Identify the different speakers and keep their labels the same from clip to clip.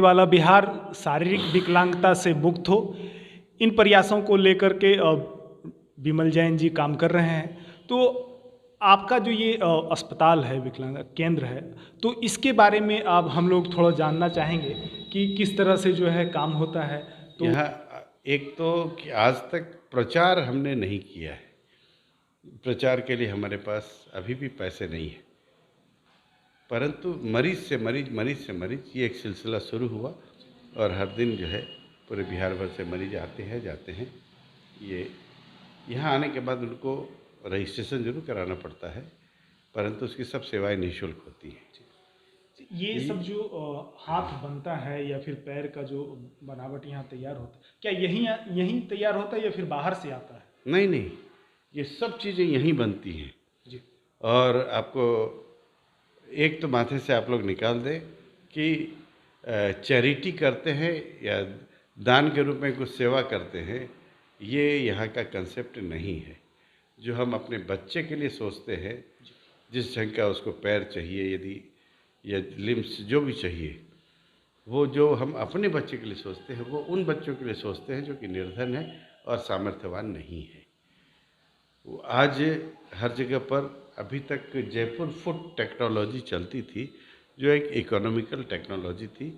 Speaker 1: वाला बिहार शारीरिक विकलांगता से मुक्त हो, इन प्रयासों को लेकर के विमल जैन जी काम कर रहे हैं। तो आपका जो ये अस्पताल है, विकलांग केंद्र है, तो इसके बारे में आप हम लोग थोड़ा जानना चाहेंगे कि किस तरह से जो है काम होता है। तो
Speaker 2: यहाँ एक तो कि आज तक प्रचार हमने नहीं किया है। प्रचार के लिए हमारे पास अभी भी पैसे नहीं है, परंतु मरीज से मरीज, मरीज से मरीज, ये एक सिलसिला शुरू हुआ और हर दिन जो है पूरे बिहार भर से मरीज आते हैं जाते हैं। ये यहाँ आने के बाद उनको रजिस्ट्रेशन जरूर कराना पड़ता है, परंतु उसकी सब सेवाएं निःशुल्क होती हैं।
Speaker 1: ये सब जो हाथ बनता है या फिर पैर का जो बनावट यहाँ तैयार होता है, क्या यहीं तैयार होता है या फिर बाहर से आता है?
Speaker 2: नहीं नहीं, ये सब चीज़ें यहीं बनती हैं
Speaker 1: जी।
Speaker 2: और आपको एक तो माथे से आप लोग निकाल दें कि चैरिटी करते हैं या दान के रूप में कुछ सेवा करते हैं, ये यहाँ का कंसेप्ट नहीं है। जो हम अपने बच्चे के लिए सोचते हैं, जिस ढंग का उसको पैर चाहिए, यदि या लिम्स जो भी चाहिए, वो जो हम अपने बच्चे के लिए सोचते हैं वो उन बच्चों के लिए सोचते हैं जो कि निर्धन है और सामर्थ्यवान नहीं है। वो आज हर जगह पर अभी तक जयपुर फुट टेक्नोलॉजी चलती थी, जो एक इकोनॉमिकल टेक्नोलॉजी थी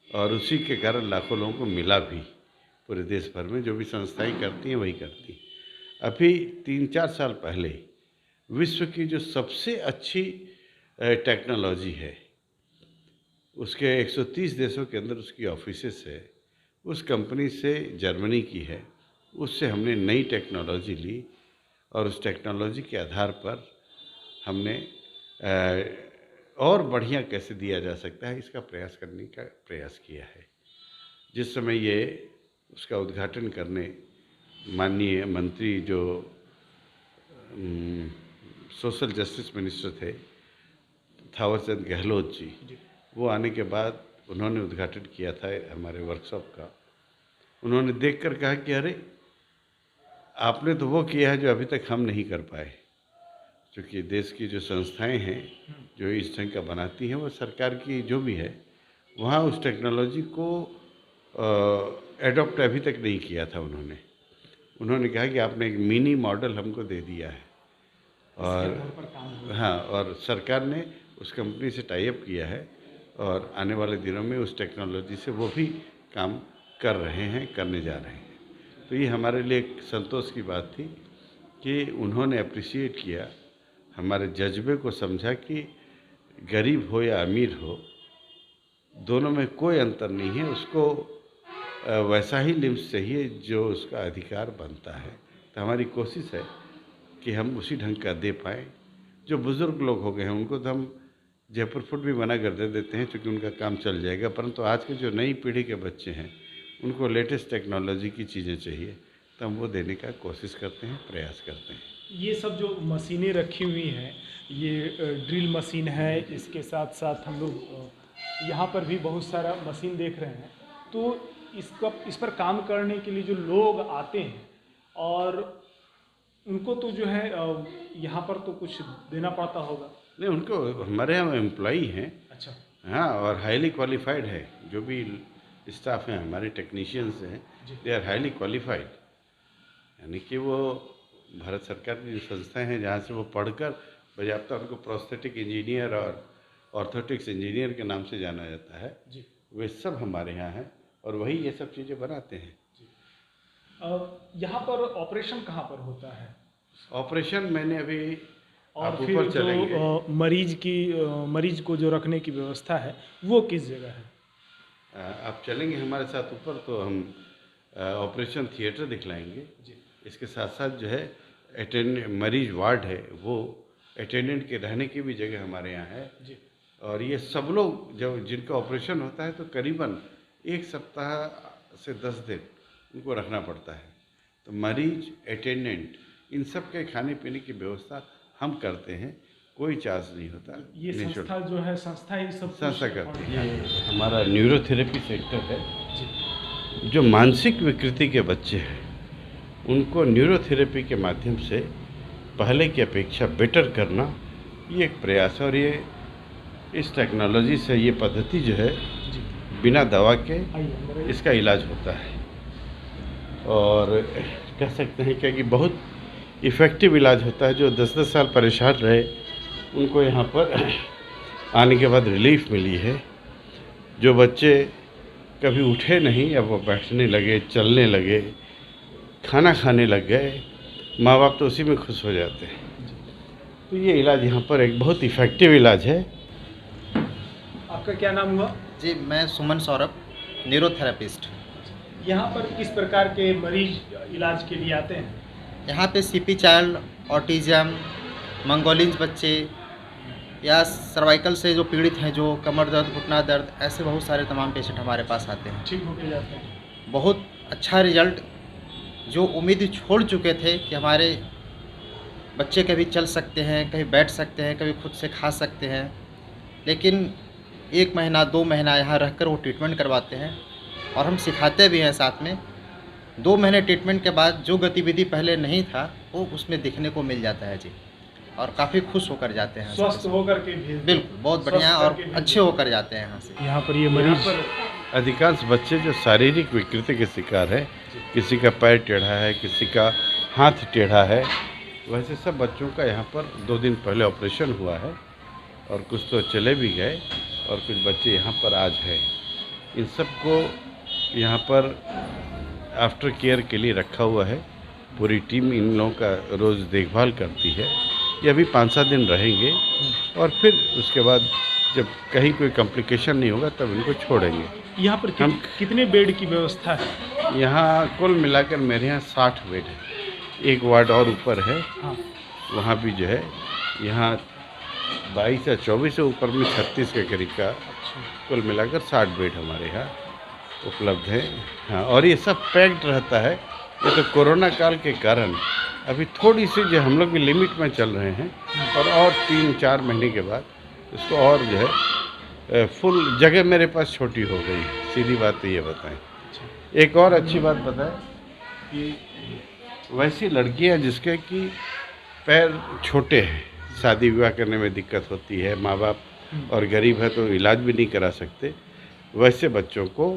Speaker 2: और उसी के कारण लाखों लोगों को मिला भी पूरे देश भर में। जो भी संस्थाएं करती हैं वही करती हैं। अभी 3-4 साल पहले विश्व की जो सबसे अच्छी टेक्नोलॉजी है, उसके 130 देशों के अंदर उसकी ऑफिसेस है, उस कंपनी से जर्मनी की है, उससे हमने नई टेक्नोलॉजी ली और उस टेक्नोलॉजी के आधार पर हमने और बढ़िया कैसे दिया जा सकता है इसका प्रयास करने का प्रयास किया है। जिस समय ये उसका उद्घाटन करने माननीय मंत्री जो सोशल जस्टिस मिनिस्टर थे थावरचंद गहलोत जी, वो आने के बाद उन्होंने उद्घाटन किया था हमारे वर्कशॉप का। उन्होंने देखकर कहा कि अरे आपने तो वो किया है जो अभी तक हम नहीं कर पाए। क्योंकि देश की जो संस्थाएं हैं जो इस ढंग का बनाती हैं, वो सरकार की जो भी है, वहाँ उस टेक्नोलॉजी को एडॉप्ट अभी तक नहीं किया था। उन्होंने कहा कि आपने एक मिनी मॉडल हमको दे दिया है और हाँ, और सरकार ने उस कंपनी से टाई अप किया है और आने वाले दिनों में उस टेक्नोलॉजी से वो भी काम कर रहे हैं, करने जा रहे हैं। तो ये हमारे लिए एक संतोष की बात थी कि उन्होंने अप्रिशिएट किया, हमारे जज्बे को समझा कि गरीब हो या अमीर हो, दोनों में कोई अंतर नहीं है, उसको वैसा ही लिम्स चाहिए जो उसका अधिकार बनता है। तो हमारी कोशिश है कि हम उसी ढंग का दे पाएँ। जो बुज़ुर्ग लोग हो गए हैं उनको तो हम जयपुर फुट भी मना कर देते हैं क्योंकि उनका काम चल जाएगा, परंतु आज के जो नई पीढ़ी के बच्चे हैं उनको लेटेस्ट टेक्नोलॉजी की चीज़ें चाहिए, तो हम वो देने का कोशिश करते हैं, प्रयास करते हैं।
Speaker 1: ये सब जो मशीनें रखी हुई हैं, ये ड्रिल मशीन है, इसके साथ साथ हम लोग यहाँ पर भी बहुत सारा मशीन देख रहे हैं। तो इस पर काम करने के लिए जो लोग आते हैं और उनको तो जो है यहाँ पर तो कुछ देना पड़ता होगा।
Speaker 2: नहीं, उनको हमारे यहाँ एम्प्लॉई हैं।
Speaker 1: अच्छा।
Speaker 2: हाँ, और हाईली क्वालिफाइड है। जो भी स्टाफ हैं हमारे टेक्नीशियंस हैं, दे आर हाईली क्वालिफाइड। यानी कि वो भारत सरकार की जो संस्थाएं हैं जहाँ से वो पढ़कर बजाबता उनको प्रोस्थेटिक इंजीनियर और ऑर्थोटिक्स इंजीनियर के नाम से जाना जाता है, वे सब हमारे यहाँ हैं और वही ये सब चीज़ें बनाते हैं।
Speaker 1: यहाँ पर ऑपरेशन कहाँ पर होता है?
Speaker 2: ऑपरेशन मैंने अभी
Speaker 1: और फिर जो मरीज को जो रखने की व्यवस्था है वो किस जगह है?
Speaker 2: आप चलेंगे हमारे साथ ऊपर तो हम ऑपरेशन थिएटर दिखलाएंगे। इसके साथ साथ जो है मरीज वार्ड है, वो अटेंडेंट के रहने की भी जगह हमारे यहाँ है। और ये सब लोग जब जिनका ऑपरेशन होता है तो करीबन 1 सप्ताह से 10 दिन उनको रखना पड़ता है। तो मरीज, अटेंडेंट, इन सब के खाने पीने की व्यवस्था हम करते हैं, कोई चार्ज नहीं होता।
Speaker 1: ये संस्था जो है, संस्था ही सब
Speaker 2: संस्था करती है। ये हमारा न्यूरोथेरेपी सेक्टर है। जो मानसिक विकृति के बच्चे हैं उनको न्यूरोथेरेपी के माध्यम से पहले की अपेक्षा बेटर करना, ये एक प्रयास है। और ये इस टेक्नोलॉजी से ये पद्धति जो है बिना दवा के
Speaker 1: आइए अंदर आइए।
Speaker 2: इसका इलाज होता है और कह सकते हैं कि बहुत इफ़ेक्टिव इलाज होता है। जो 10-10 साल परेशान रहे उनको यहाँ पर आने के बाद रिलीफ मिली है। जो बच्चे कभी उठे नहीं अब वो बैठने लगे, चलने लगे, खाना खाने लग गए, माँ बाप तो उसी में खुश हो जाते हैं। तो ये इलाज यहाँ पर एक बहुत इफ़ेक्टिव इलाज है।
Speaker 1: आपका क्या नाम हुआ?
Speaker 3: जी, मैं सुमन सौरभ, न्यूरोथेरेपिस्ट।
Speaker 1: यहाँ पर किस प्रकार के मरीज इलाज के लिए आते हैं?
Speaker 3: यहाँ पे सीपी चाइल्ड, ऑटिज़म, मंगोलियंस बच्चे या सर्वाइकल से जो पीड़ित हैं, जो कमर दर्द, घुटना दर्द, ऐसे बहुत सारे तमाम पेशेंट हमारे पास आते हैं।
Speaker 1: ठीक होके जाते हैं।
Speaker 3: बहुत अच्छा रिजल्ट, जो उम्मीद छोड़ चुके थे कि हमारे बच्चे कभी चल सकते हैं, कभी बैठ सकते हैं, कभी खुद से खा सकते हैं, लेकिन 1 महीना 2 महीना यहाँ रहकर वो ट्रीटमेंट करवाते हैं और हम सिखाते भी हैं साथ में। 2 महीने ट्रीटमेंट के बाद जो गतिविधि पहले नहीं था वो उसमें दिखने को मिल जाता है जी, और काफ़ी खुश होकर जाते हैं।
Speaker 1: स्वस्थ होकर के भेज
Speaker 3: बिल्कुल, बहुत
Speaker 1: स्वस्थ
Speaker 3: बढ़िया और
Speaker 1: करके भेज
Speaker 3: अच्छे होकर जाते हैं यहाँ से।
Speaker 1: यहाँ पर ये
Speaker 2: यहाँ
Speaker 1: मरीज
Speaker 2: पर अधिकांश बच्चे जो शारीरिक विकृति के शिकार है, किसी का पैर टेढ़ा है, किसी का हाथ टेढ़ा है, वैसे सब बच्चों का यहाँ पर 2 दिन पहले ऑपरेशन हुआ है और कुछ तो चले भी गए और कुछ बच्चे यहाँ पर आज हैं। इन सब को यहाँ पर आफ्टर केयर के लिए रखा हुआ है। पूरी टीम इन लोगों का रोज़ देखभाल करती है। ये अभी 5-7 दिन रहेंगे और फिर उसके बाद जब कहीं कोई कॉम्प्लिकेशन नहीं होगा तब इनको छोड़ेंगे।
Speaker 1: यहाँ पर कितने बेड की व्यवस्था है?
Speaker 2: यहाँ कुल मिलाकर मेरे यहाँ 60 बेड है। एक वार्ड और ऊपर है,
Speaker 1: हाँ,
Speaker 2: वहाँ भी जो है यहाँ 22 या 24 से ऊपर में 36 के करीब का कुल मिलाकर 60 बेड हमारे यहाँ उपलब्ध है। हाँ, और ये सब पैक्ड रहता है। ये तो कोरोना काल के कारण अभी थोड़ी सी जो हम लोग भी लिमिट में चल रहे हैं और 3-4 महीने के बाद इसको और जो है फुल जगह मेरे पास छोटी हो गई। सीधी बात तो ये बताएं। एक और अच्छी बात बताएं कि वैसी लड़कियां जिसके कि पैर छोटे हैं, शादी विवाह करने में दिक्कत होती है, माँ बाप और गरीब है तो इलाज भी नहीं करा सकते, वैसे बच्चों को,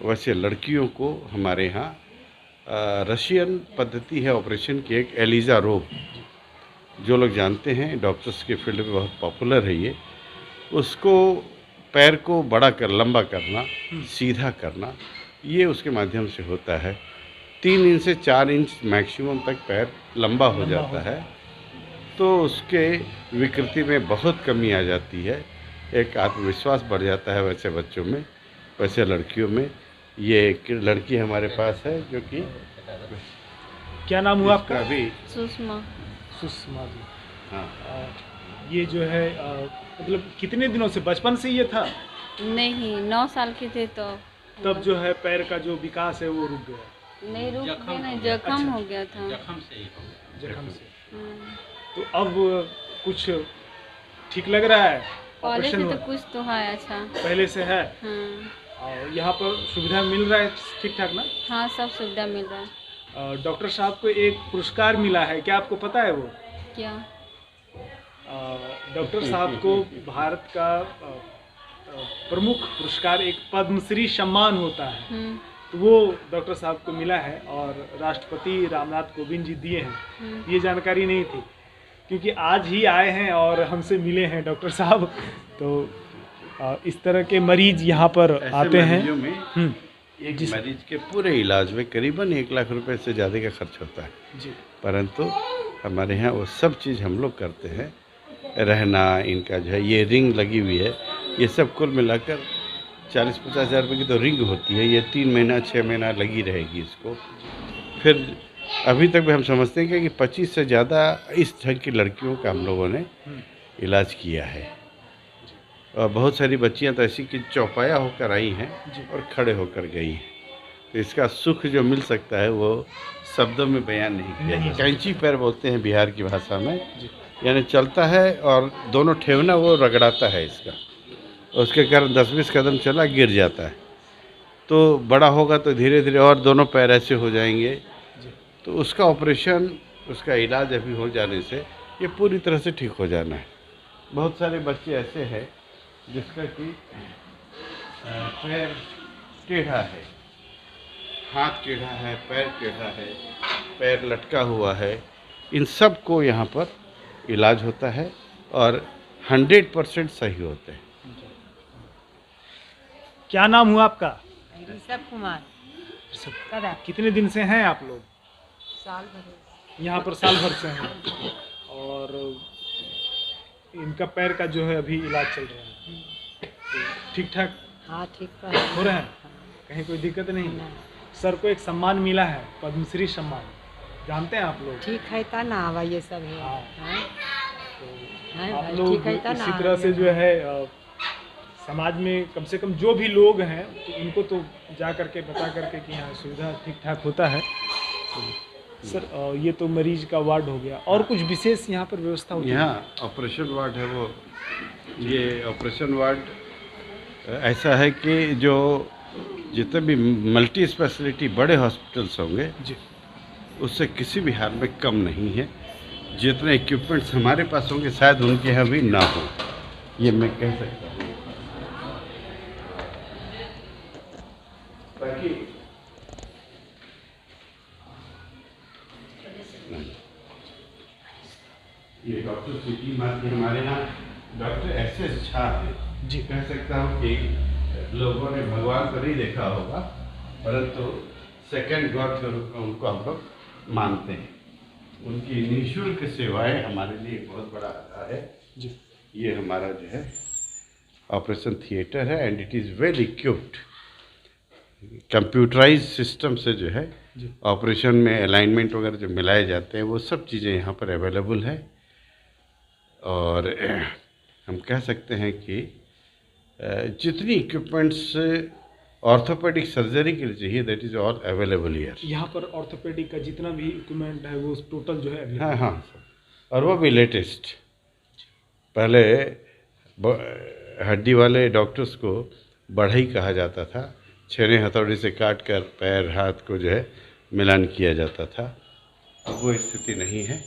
Speaker 2: वैसे लड़कियों को हमारे यहाँ रशियन पद्धति है ऑपरेशन की, एक एलिजा रोब, जो लोग जानते हैं, डॉक्टर्स के फील्ड में बहुत पॉपुलर है ये। उसको पैर को बड़ा कर, लंबा करना, सीधा करना, ये उसके माध्यम से होता है। 3 इंच से 4 इंच मैक्सिमम तक पैर लंबा हो जाता है, तो उसके विकृति में बहुत कमी आ जाती है। एक आत्मविश्वास बढ़ जाता है वैसे बच्चों में, वैसे लड़कियों में। ये एक लड़की हमारे पास है जो कि,
Speaker 1: क्या नाम हुआ आपका?
Speaker 2: अभी
Speaker 4: सुषमा।
Speaker 1: सुषमा जी।
Speaker 2: हाँ,
Speaker 1: ये जो है मतलब कितने दिनों से, बचपन से ये था?
Speaker 4: नहीं, 9 साल के थे तो
Speaker 1: तब जो है पैर का जो विकास है वो रुक गया?
Speaker 4: नहीं रुक गया, नहीं जख्म हो गया था।
Speaker 1: जख्म से।
Speaker 4: हाँ।
Speaker 1: तो अब कुछ ठीक लग रहा है?
Speaker 4: पहले से
Speaker 1: ऑपरेशन
Speaker 4: तो
Speaker 1: हुआ?
Speaker 4: कुछ तो है अच्छा।
Speaker 1: पहले से है।
Speaker 4: हाँ
Speaker 1: और यहाँ पर सुविधा मिल रहा है ठीक ठाक ना?
Speaker 4: हाँ, सब सुविधा मिल रहा है।
Speaker 1: डॉक्टर साहब को एक पुरस्कार मिला है, क्या आपको पता है वो?
Speaker 4: क्या?
Speaker 1: डॉक्टर साहब को भारत का प्रमुख पुरस्कार, एक पद्मश्री सम्मान होता है, तो वो डॉक्टर साहब को मिला है और राष्ट्रपति रामनाथ कोविंद जी दिए हैं। ये जानकारी नहीं थी क्योंकि आज ही आए हैं और हमसे मिले हैं डॉक्टर साहब। तो इस तरह के मरीज यहाँ पर आते हैं।
Speaker 2: मरीजों में एक मरीज के पूरे इलाज में करीबन 1 लाख रुपए से ज़्यादा का खर्च होता है
Speaker 1: जी।
Speaker 2: परंतु हमारे यहाँ वो सब चीज़ हम लोग करते हैं। रहना, इनका जो है ये रिंग लगी हुई है, ये सब कुल मिलाकर 40-50 हज़ार रुपये की तो रिंग होती है। ये 3 महीना 6 महीना लगी रहेगी इसको। फिर अभी तक भी हम समझते हैं कि 25 से ज़्यादा इस ढंग की लड़कियों का हम लोगों ने इलाज किया है। और बहुत सारी बच्चियां तो ऐसी कि चौपाया होकर आई हैं और खड़े होकर गई हैं। तो इसका सुख जो मिल सकता है वो शब्दों में बयान नहीं किया जा सकता। कैंची पैर बोलते हैं बिहार की भाषा में, यानी चलता है और दोनों ठेवना वो रगड़ाता है इसका, उसके कारण 10-20 कदम चला गिर जाता है। तो बड़ा होगा तो धीरे धीरे और दोनों पैर ऐसे हो जाएंगे। तो उसका ऑपरेशन, उसका इलाज अभी हो जाने से ये पूरी तरह से ठीक हो जाना है। बहुत सारे बच्चे ऐसे हैं जिसका कि पैर टेढ़ा है, हाथ टेढ़ा है, पैर टेढ़ा है, पैर लटका हुआ है, इन सब को यहाँ पर इलाज होता है और 100% सही होते हैं।
Speaker 1: क्या नाम हुआ आपका?
Speaker 5: ऋषभ कुमार
Speaker 1: सब-
Speaker 5: कदा
Speaker 1: कितने दिन से हैं आप लोग
Speaker 5: साल भर
Speaker 1: यहाँ पर? साल भर से हैं। और इनका पैर का जो है अभी इलाज चल रहा है, तो ठीक ठाक
Speaker 5: हाँ ठीक
Speaker 1: हो
Speaker 5: है
Speaker 1: रहे हैं, कहीं कोई दिक्कत नहीं? सर को एक सम्मान मिला है, पद्मश्री सम्मान, जानते हैं आप लोग?
Speaker 5: ठीक है ता ना आवा ये सब है
Speaker 1: हाँ।
Speaker 5: हाँ? हैं
Speaker 1: आप
Speaker 5: भाई,
Speaker 1: लोग
Speaker 5: ठीक है ता ना
Speaker 1: इसी तरह से
Speaker 5: आवा।
Speaker 1: जो है समाज में कम से कम जो भी लोग हैं तो उनको तो जा करके बता करके कि यहाँ सुविधा ठीक ठाक होता है। तो सर ये तो मरीज का वार्ड हो गया, और कुछ विशेष यहाँ पर व्यवस्था होती है?
Speaker 2: यहाँ ऑपरेशन वार्ड है, वो ये ऑपरेशन वार्ड ऐसा है कि जो जितने भी मल्टी स्पेशलिटी बड़े हॉस्पिटल्स होंगे
Speaker 1: जी,
Speaker 2: उससे किसी भी हाल में कम नहीं है। जितने इक्विपमेंट्स हमारे पास होंगे शायद उनके यहाँ भी ना हो, ये मैं कह सकता हूँ। ताकि ये डॉक्टर सिटी मार्ग हमारे यहाँ डॉक्टर एस झा है
Speaker 1: जी।
Speaker 2: कह सकता हूँ कि लोगों ने भगवान को नहीं देखा होगा, परंतु सेकंड गॉड के रूप में उनको हम लोग मानते हैं। उनकी निःशुल्क सेवाएं हमारे लिए बहुत बड़ा आधार है।
Speaker 1: जी,
Speaker 2: ये हमारा जो है ऑपरेशन थिएटर है and it is well equipped. Computerise system से जो है
Speaker 1: जी।
Speaker 2: ऑपरेशन में अलाइनमेंट वगैरह जो मिलाए जाते हैं वो सब चीज़ें यहाँ पर अवेलेबल है। और हम कह सकते हैं कि जितनी इक्विपमेंट्स ऑर्थोपेडिक सर्जरी के लिए चाहिए that is all available here.
Speaker 1: यहाँ पर ऑर्थोपेडिक का जितना भी इक्विपमेंट है वो टोटल जो है available
Speaker 2: हाँ हाँ, और वो भी लेटेस्ट। पहले हड्डी वाले डॉक्टर्स को बढ़ई कहा जाता था, छेने हथौड़े से काट कर पैर हाथ को जो है मिलान किया जाता था। अब वो स्थिति नहीं है।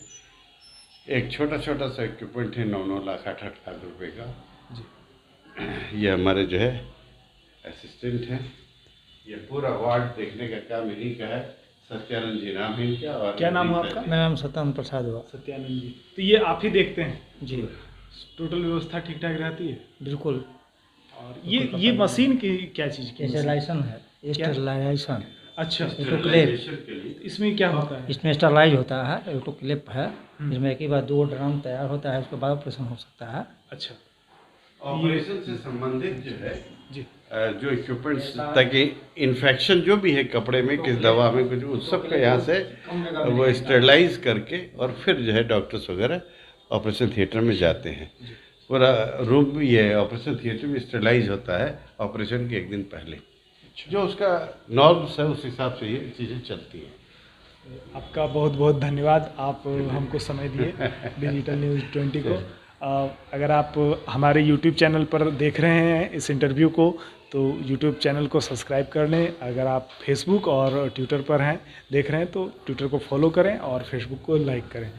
Speaker 2: एक छोटा छोटा सा इक्विपमेंट है 9-9 लाख 8-8 लाख रुपए का।
Speaker 1: जी।
Speaker 2: ये हमारे जो है असिस्टेंट हैं। ये पूरा वार्ड देखने का काम इन्हीं का है। सत्यानंद जी नाम है इनका। और
Speaker 1: क्या नाम हुआ आपका?
Speaker 6: मेरा नाम सत्यनारायण प्रसाद हुआ।
Speaker 1: सत्यानंद जी। तो ये आप ही देखते हैं?
Speaker 6: जी
Speaker 1: टोटल व्यवस्था ठीक ठाक रहती है?
Speaker 6: बिल्कुल।
Speaker 1: और ये मशीन की क्या चीज़ की?
Speaker 6: स्टेरलाइजेशन है, स्टेरलाइजेशन।
Speaker 1: अच्छा,
Speaker 2: स्टेरिलाइजेशन के लिए
Speaker 1: इसमें क्या होता है?
Speaker 6: इसमें स्टेरलाइज होता है, ऑटोक्लेव है, जिसमें एक ही बार 2 ड्रम तैयार होता है, उसके बाद ऑपरेशन हो सकता है।
Speaker 1: अच्छा
Speaker 2: ऑपरेशन से संबंधित जो है
Speaker 1: जी,
Speaker 2: जो इक्विपमेंट्स, ताकि इन्फेक्शन जो भी है कपड़े में किस दवा में कुछ उस सब का यहाँ से वो स्टेरलाइज करके और फिर जो है डॉक्टर्स वगैरह ऑपरेशन थिएटर में जाते हैं। पूरा रूम ये ऑपरेशन थिएटर में स्टेरलाइज होता है ऑपरेशन के एक दिन पहले। जो उसका नॉर्म्स है उस हिसाब से ये चीज़ें चलती हैं।
Speaker 1: आपका बहुत बहुत धन्यवाद, आप हमको समय दिए डिजिटल न्यूज़ 20 को। अगर आप हमारे यूट्यूब चैनल पर देख रहे हैं इस इंटरव्यू को तो यूट्यूब चैनल को सब्सक्राइब कर लें। अगर आप फेसबुक और ट्विटर पर हैं देख रहे हैं तो ट्विटर को फॉलो करें और फेसबुक को लाइक करें।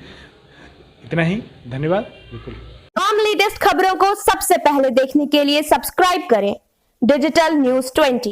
Speaker 1: इतना ही, धन्यवाद। बिल्कुल।
Speaker 7: तमाम लेटेस्ट खबरों को सबसे पहले देखने के लिए सब्सक्राइब करें डिजिटल न्यूज़ 20।